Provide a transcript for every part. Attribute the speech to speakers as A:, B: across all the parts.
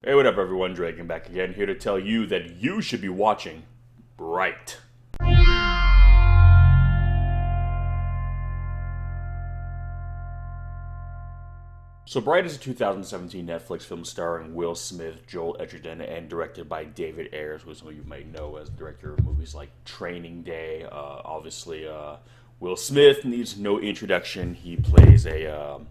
A: Hey, what up, everyone? Dragon back again, here to tell you that you should be watching Bright. So, Bright is a 2017 Netflix film starring Will Smith, Joel Edgerton, and directed by David Ayers, who some of you might know as the director of movies like Training Day. Obviously, Will Smith needs no introduction. He plays a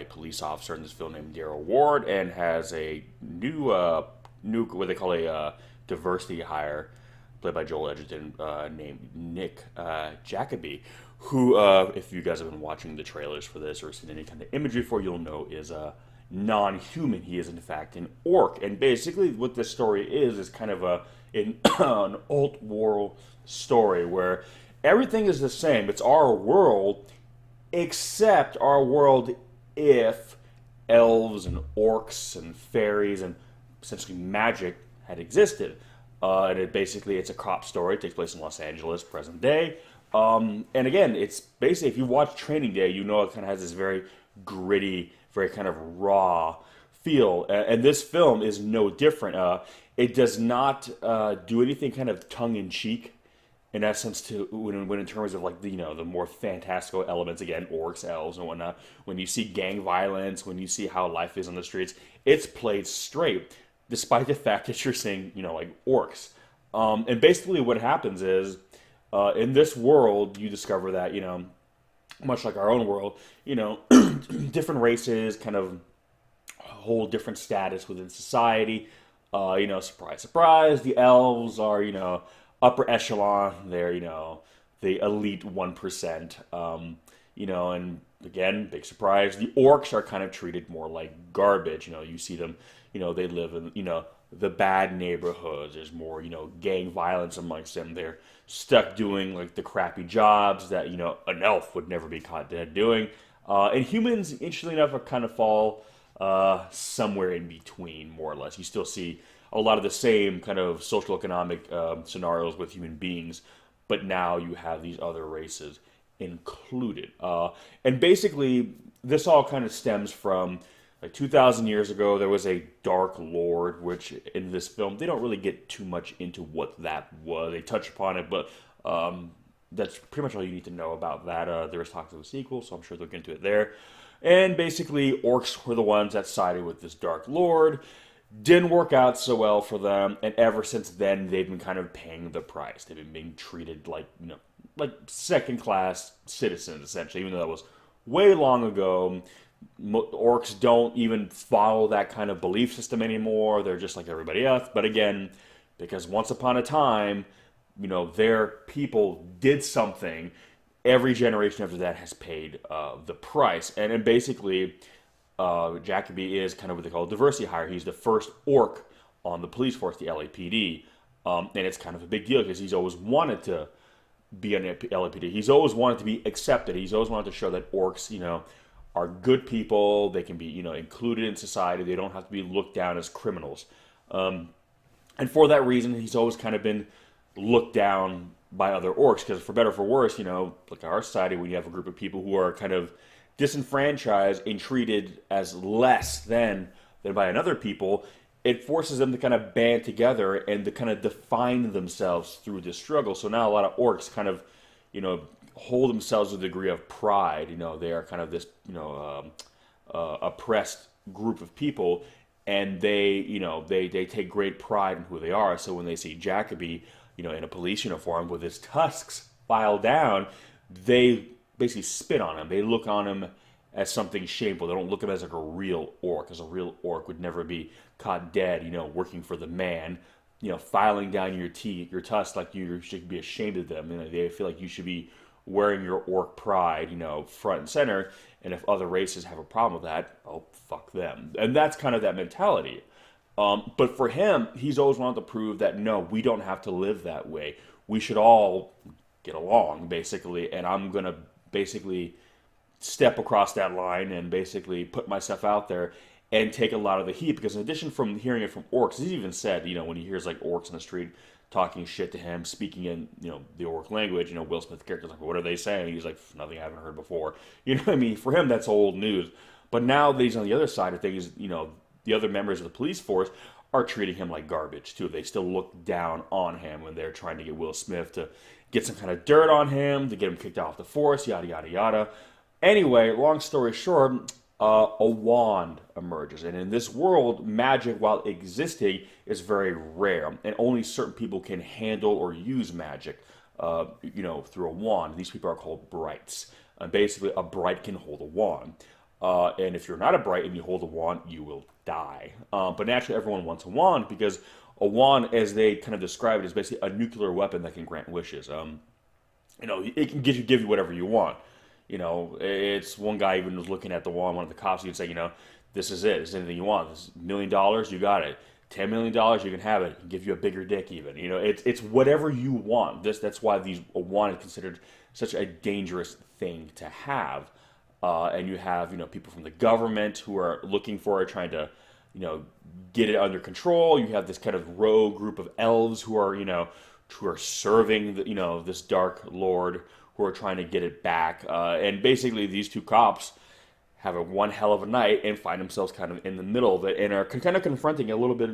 A: police officer in this film named Daryl Ward, and has a new what they call a diversity hire, played by Joel Edgerton, named Nick Jacoby, who, if you guys have been watching the trailers for this or seen any kind of imagery for, you'll know is a non-human. He is in fact an orc, and basically what this story is kind of an alt-war story where everything is the same. It's our world, except our world if elves and orcs and fairies and essentially magic had existed. And it's a cop story. It takes place in Los Angeles, present day. And again, it's basically, if you watch Training Day, you know it kind of has this very gritty, very kind of raw feel. And this film is no different. It does not do anything kind of tongue in cheek in essence to when in terms of like the more fantastical elements, again, orcs, elves, and whatnot. When you see gang violence, when you see how life is on the streets, it's played straight, despite the fact that you're seeing like orcs. And basically what happens is, in this world you discover that much like our own world, different races kind of hold different status within society. Surprise, surprise, the elves are, upper echelon. They're, the elite 1%. And again, big surprise, the orcs are kind of treated more like garbage. You see them, they live in, the bad neighborhoods. There's more, gang violence amongst them. They're stuck doing like the crappy jobs that, an elf would never be caught dead doing. And humans, interestingly enough, are kind of fall somewhere in between, more or less. You still see a lot of the same kind of social economic scenarios with human beings, but now you have these other races included. And basically, this all kind of stems from like 2,000 years ago. There was a Dark Lord, which in this film they don't really get too much into what that was. They touch upon it, but that's pretty much all you need to know about that. There was talk of a sequel, so I'm sure they'll get into it there. And basically, orcs were the ones that sided with this Dark Lord. Didn't work out so well for them, and ever since then, they've been kind of paying the price. They've been being treated like, like second-class citizens, essentially, even though that was way long ago. Orcs don't even follow that kind of belief system anymore. They're just like everybody else. But again, because once upon a time, their people did something, every generation after that has paid the price. And basically, Jacoby is kind of what they call a diversity hire. He's the first orc on the police force, the LAPD. And it's kind of a big deal because he's always wanted to be on the LAPD. He's always wanted to be accepted. He's always wanted to show that orcs, are good people. They can be, included in society. They don't have to be looked down as criminals. And for that reason, he's always kind of been looked down by other orcs because, for better or for worse, like our society, when you have a group of people who are kind of disenfranchised and treated as less than by another people, it forces them to kind of band together and to kind of define themselves through this struggle. So now a lot of orcs kind of, hold themselves with a degree of pride. They are kind of this, oppressed group of people, and they take great pride in who they are. So when they see Jacoby, in a police uniform with his tusks filed down, they basically spit on him. They look on him as something shameful. They don't look at him as like a real orc, because a real orc would never be caught dead, working for the man, filing down your tusks like you should be ashamed of them. They feel like you should be wearing your orc pride, front and center. And if other races have a problem with that, oh, fuck them. And that's kind of that mentality. But for him, he's always wanted to prove that, no, we don't have to live that way. We should all get along, basically. And I'm going to basically step across that line and basically put myself out there and take a lot of the heat. Because in addition from hearing it from orcs, he's even said, when he hears like orcs in the street talking shit to him, speaking in, the orc language, Will Smith's character's like, what are they saying? He's like, nothing I haven't heard before. For him, that's old news. But now that he's on the other side of things, the other members of the police force are treating him like garbage too. They still look down on him when they're trying to get Will Smith to get some kind of dirt on him, to get him kicked off the force, yada yada yada. Anyway, long story short, a wand emerges, and in this world, magic, while existing, is very rare, and only certain people can handle or use magic. Through a wand. These people are called brights. Basically, a bright can hold a wand. And if you're not a bright and you hold a wand, you will die. But naturally, everyone wants a wand because a wand, as they kind of describe it, is basically a nuclear weapon that can grant wishes. It can give you whatever you want. It's one guy even was looking at the wand, one of the cops, he'd say, this is it. This is anything you want. This is $1 million, you got it. $10 million, you can have it. Give you a bigger dick, even. It's whatever you want. That's why a wand is considered such a dangerous thing to have. And you have people from the government who are looking for it, trying to get it under control. You have this kind of rogue group of elves who are serving this dark lord, who are trying to get it back. And basically, these two cops have one hell of a night and find themselves kind of in the middle of it, and are kind of confronting a little bit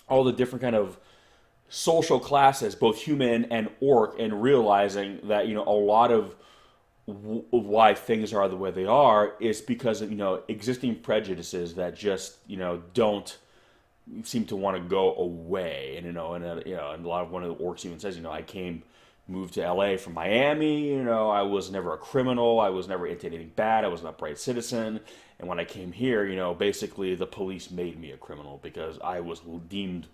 A: all the different kind of social classes, both human and orc, and realizing that a lot of why things are the way they are is because of existing prejudices that just don't seem to want to go away. And and a lot of one of the orcs even says, moved to LA from Miami. I was never a criminal. I was never into anything bad. I was an upright citizen. And when I came here, basically the police made me a criminal because I was deemed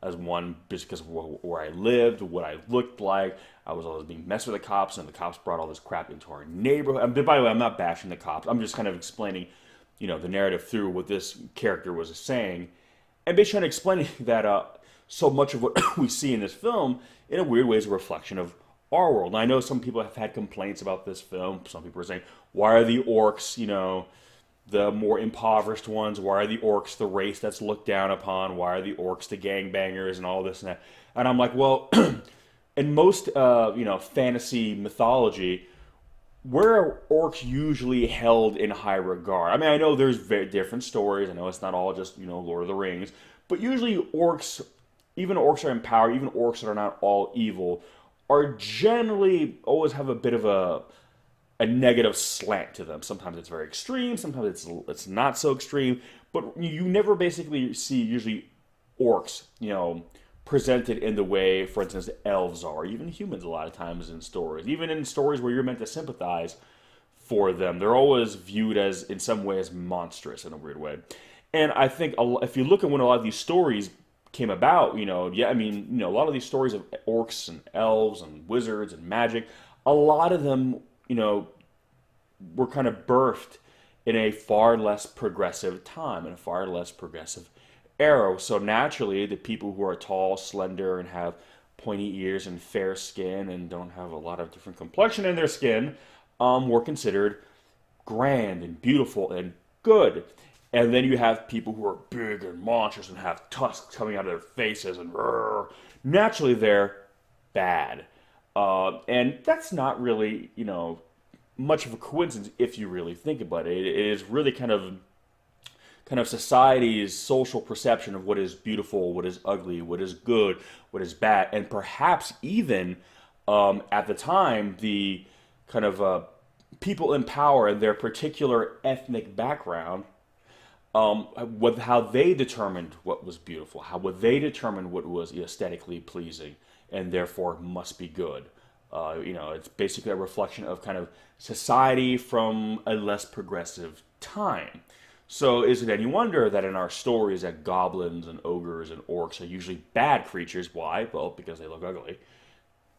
A: as one just because of where I lived, what I looked like. I was always being messed with the cops, and the cops brought all this crap into our neighborhood. By the way, I'm not bashing the cops. I'm just kind of explaining, the narrative through what this character was saying, and basically trying to explain that so much of what we see in this film, in a weird way, is a reflection of our world. And I know some people have had complaints about this film. Some people are saying, why are the orcs, the more impoverished ones? Why are the orcs the race that's looked down upon? Why are the orcs the gangbangers and all this and that? And I'm like, well, in most, fantasy mythology, where are orcs usually held in high regard? I mean, I know there's very different stories. I know it's not all just, Lord of the Rings. But usually orcs, even orcs are in power, even orcs that are not all evil, are generally always have a bit of a negative slant to them. Sometimes it's very extreme, sometimes it's not so extreme, but you never basically see usually orcs, presented in the way, for instance, elves are, even humans a lot of times in stories. Even in stories where you're meant to sympathize for them, they're always viewed as, in some way, as monstrous in a weird way. And I think if you look at when a lot of these stories came about, a lot of these stories of orcs and elves and wizards and magic, a lot of them, were kind of birthed in a far less progressive time, in a far less progressive era. So naturally, the people who are tall, slender, and have pointy ears and fair skin and don't have a lot of different complexion in their skin, were considered grand and beautiful and good. And then you have people who are big and monstrous and have tusks coming out of their faces, and naturally they're bad. And that's not really, much of a coincidence if you really think about it. It is really kind of society's social perception of what is beautiful, what is ugly, what is good, what is bad, and perhaps even at the time the kind of people in power and their particular ethnic background. How they determined what was beautiful, how would they determine what was aesthetically pleasing and therefore must be good. It's basically a reflection of kind of society from a less progressive time. So is it any wonder that in our stories that goblins and ogres and orcs are usually bad creatures? Why? Well, because they look ugly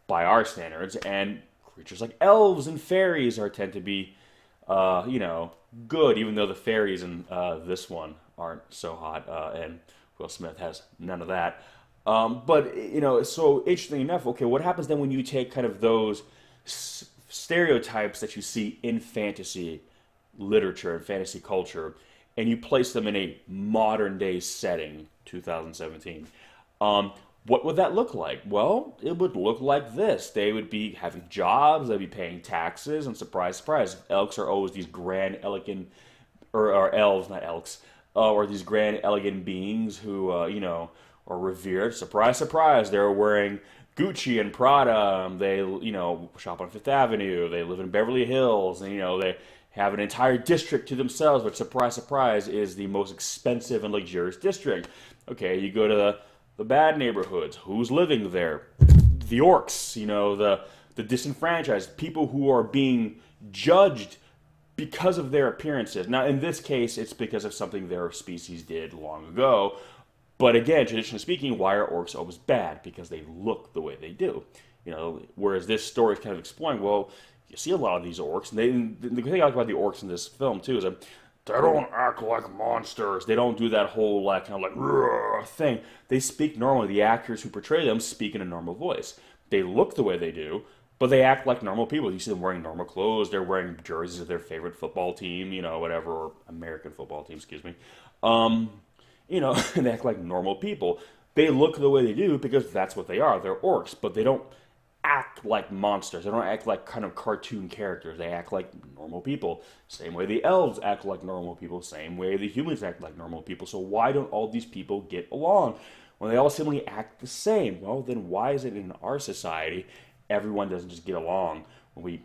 A: by our standards, and creatures like elves and fairies tend to be, good, even though the fairies in this one aren't so hot, and Will Smith has none of that. But so interestingly enough, okay, what happens then when you take kind of those stereotypes that you see in fantasy literature and fantasy culture, and you place them in a modern day setting, 2017? What would that look like? Well, it would look like this. They would be having jobs, they'd be paying taxes, and surprise, surprise, elks are always these grand, elegant, or elves, not elks, or these grand, elegant beings who, are revered. Surprise, surprise, they're wearing Gucci and Prada. They, shop on Fifth Avenue. They live in Beverly Hills, and they have an entire district to themselves. But surprise, surprise, is the most expensive and luxurious district. Okay, you go to the bad neighborhoods. Who's living there? The orcs. The disenfranchised people who are being judged because of their appearances. Now, in this case, it's because of something their species did long ago. But again, traditionally speaking, why are orcs always bad? Because they look the way they do. Whereas this story is kind of exploring, well, you see a lot of these orcs, and the thing I like about the orcs in this film too is that they don't act like monsters. They don't do that whole thing. They speak normally. The actors who portray them speak in a normal voice. They look the way they do, but they act like normal people. You see them wearing normal clothes. They're wearing jerseys of their favorite football team, whatever, or American football team, excuse me. And they act like normal people. They look the way they do because that's what they are. They're orcs, but they don't act like monsters. They don't act like kind of cartoon characters. They act like normal people. Same way the elves act like normal people. Same way the humans act like normal people. So why don't all these people get along when they all seemingly act the same? Well, then why is it in our society everyone doesn't just get along when we,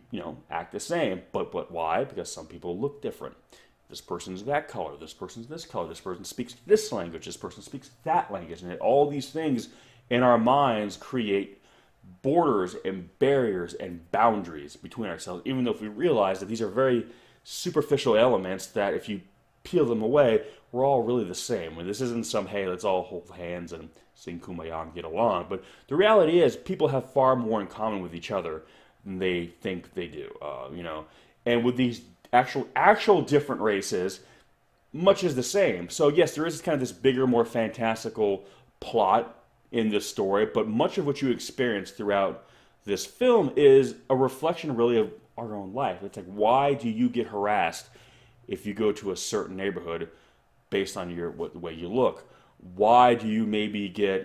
A: act the same? But why? Because some people look different. This person's that color, this person's this color, this person speaks this language, this person speaks that language. And all these things in our minds create borders and barriers and boundaries between ourselves, even though if we realize that these are very superficial elements that if you peel them away, we're all really the same. And this isn't some, hey, let's all hold hands and sing Kumbaya and get along. But the reality is people have far more in common with each other than they think they do, And with these actual different races, much is the same. So yes, there is kind of this bigger, more fantastical plot in this story, but much of what you experience throughout this film is a reflection really of our own life. It's like, why do you get harassed if you go to a certain neighborhood based on the way you look? Why do you maybe get,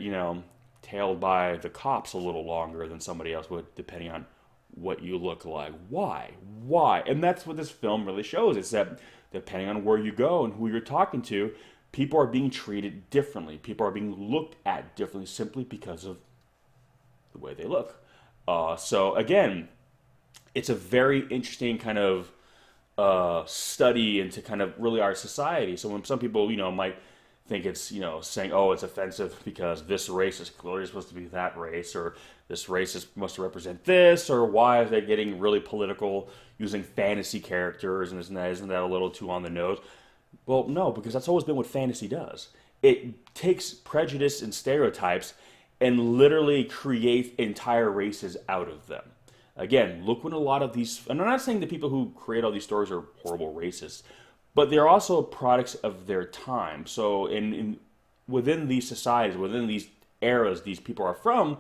A: tailed by the cops a little longer than somebody else would, depending on what you look like? Why? And that's what this film really shows. It's that depending on where you go and who you're talking to, people are being treated differently. People are being looked at differently simply because of the way they look. So again, it's a very interesting kind of study into kind of really our society. So when some people, might think it's, saying, oh, it's offensive because this race is clearly supposed to be that race, or this race is supposed to represent this, or why are they getting really political using fantasy characters, and isn't that a little too on the nose? Well, no, because that's always been what fantasy does. It takes prejudice and stereotypes and literally creates entire races out of them. Again, look when a lot of these, and I'm not saying the people who create all these stories are horrible racists, but they're also products of their time. So within these societies, within these eras these people are from,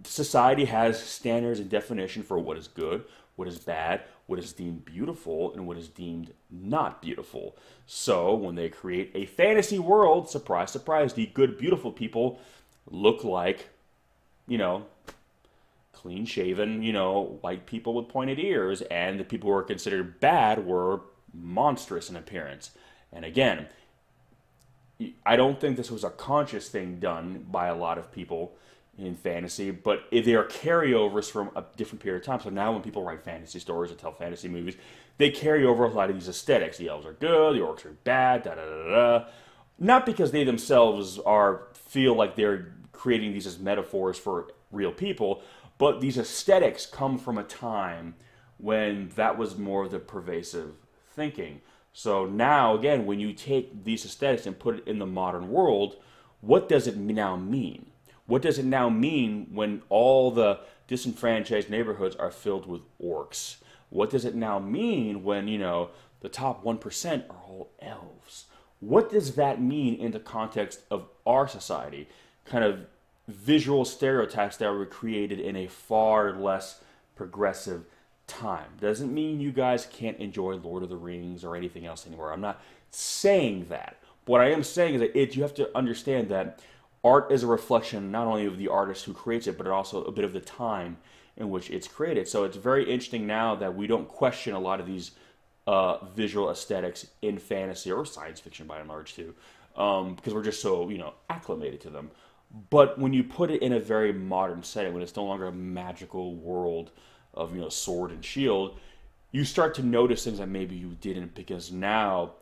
A: society has standards and definition for what is good, what is bad, what is deemed beautiful, and what is deemed not beautiful. So when they create a fantasy world, surprise, surprise, the good, beautiful people look like, clean-shaven, white people with pointed ears, and the people who are considered bad were monstrous in appearance. And again, I don't think this was a conscious thing done by a lot of people in fantasy, but they are carryovers from a different period of time. So now when people write fantasy stories or tell fantasy movies, they carry over a lot of these aesthetics. The elves are good, the orcs are bad, da da da da. Not because they themselves feel like they're creating these as metaphors for real people, but these aesthetics come from a time when that was more of the pervasive thinking. So now, again, when you take these aesthetics and put it in the modern world, what does it now mean? What does it now mean when all the disenfranchised neighborhoods are filled with orcs? What does it now mean when, the top 1% are all elves? What does that mean in the context of our society? Kind of visual stereotypes that were created in a far less progressive time. Doesn't mean you guys can't enjoy Lord of the Rings or anything else anymore. I'm not saying that. What I am saying is that you have to understand that art is a reflection not only of the artist who creates it, but also a bit of the time in which it's created. So it's very interesting now that we don't question a lot of these visual aesthetics in fantasy or science fiction by and large too, because we're just so acclimated to them. But when you put it in a very modern setting, when it's no longer a magical world of sword and shield, you start to notice things that maybe you didn't, because now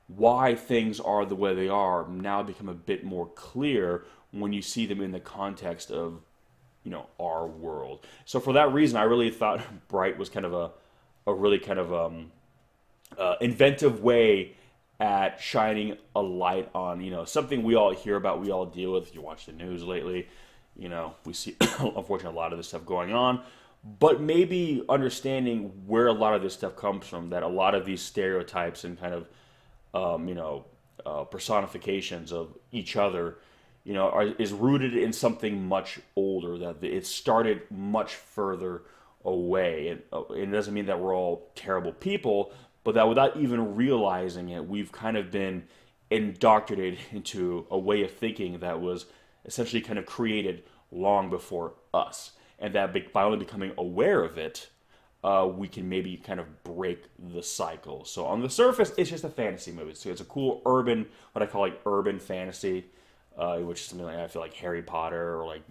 A: why things are the way they are now become a bit more clear when you see them in the context of our world. So for that reason, I really thought Bright was kind of a really kind of inventive way at shining a light on something we all hear about, we all deal with. You watch the news lately, we see unfortunately a lot of this stuff going on, but maybe understanding where a lot of this stuff comes from, that a lot of these stereotypes and kind of personifications of each other is rooted in something much older, that it started much further away. And it doesn't mean that we're all terrible people, but that without even realizing it, we've kind of been indoctrinated into a way of thinking that was essentially kind of created long before us. And that by only becoming aware of it, we can maybe kind of break the cycle. So on the surface, it's just a fantasy movie. So it's a cool urban, what I call like urban fantasy, which is something like I feel like Harry Potter, or like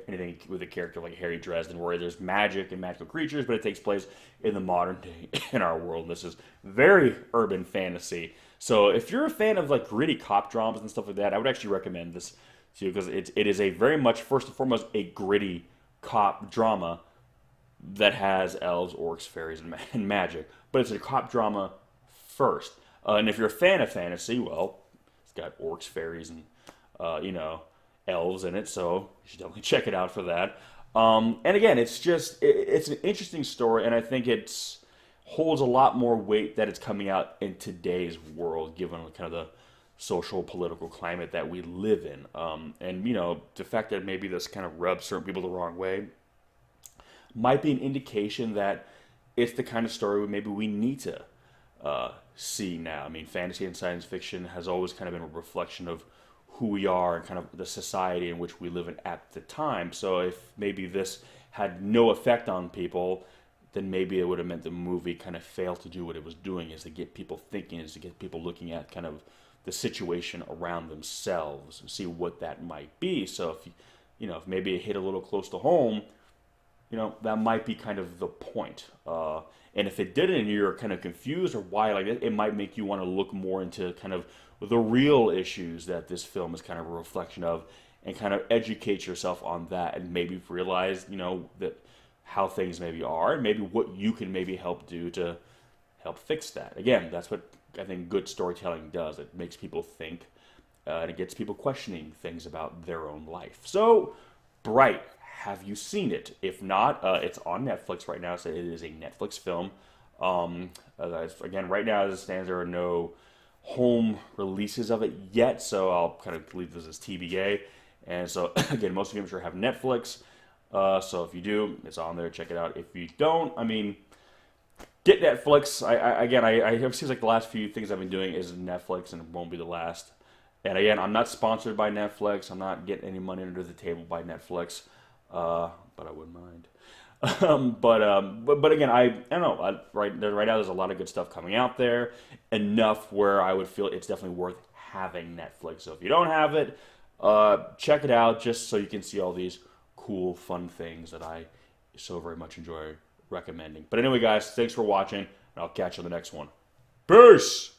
A: anything with a character like Harry Dresden, where there's magic and magical creatures, but it takes place in the modern day in our world. And this is very urban fantasy. So if you're a fan of like gritty cop dramas and stuff like that, I would actually recommend this to you, because it is a very much, first and foremost, a gritty cop drama that has elves, orcs, fairies, and magic. But it's a cop drama first. And if you're a fan of fantasy, well, it's got orcs, fairies, and elves in it, so you should definitely check it out for that. And again, it's an interesting story, and I think it holds a lot more weight that it's coming out in today's world, given kind of the social political climate that we live in. And the fact that maybe this kind of rubs certain people the wrong way might be an indication that it's the kind of story maybe we need to see now. I mean, fantasy and science fiction has always kind of been a reflection of who we are and kind of the society in which we live in at the time. So if maybe this had no effect on people, then maybe it would have meant the movie kind of failed to do what it was doing, is to get people thinking, is to get people looking at kind of the situation around themselves and see what that might be. So if maybe it hit a little close to home, that might be kind of the point. And if it didn't, and you're kind of confused or why like it might make you want to look more into kind of the real issues that this film is kind of a reflection of, and kind of educate yourself on that, and maybe realize, that how things maybe are, and maybe what you can maybe help do to help fix that. Again, that's what I think good storytelling does. It makes people think, and it gets people questioning things about their own life. So, Bright, have you seen it? If not, it's on Netflix right now, so it is a Netflix film. Again, right now as it stands, there are no home releases of it yet, so I'll kind of leave this as TBA. And so, again, most of you I'm sure have Netflix, so if you do, it's on there, check it out. If you don't, I mean, get Netflix. It seems like the last few things I've been doing is Netflix, and it won't be the last. And again, I'm not sponsored by Netflix. I'm not getting any money under the table by Netflix, but I wouldn't mind. But again, I don't know. Right now, there's a lot of good stuff coming out there, enough where I would feel it's definitely worth having Netflix. So if you don't have it, check it out, just so you can see all these cool, fun things that I so very much enjoy recommending. But anyway, guys, thanks for watching, and I'll catch you on the next one. Peace!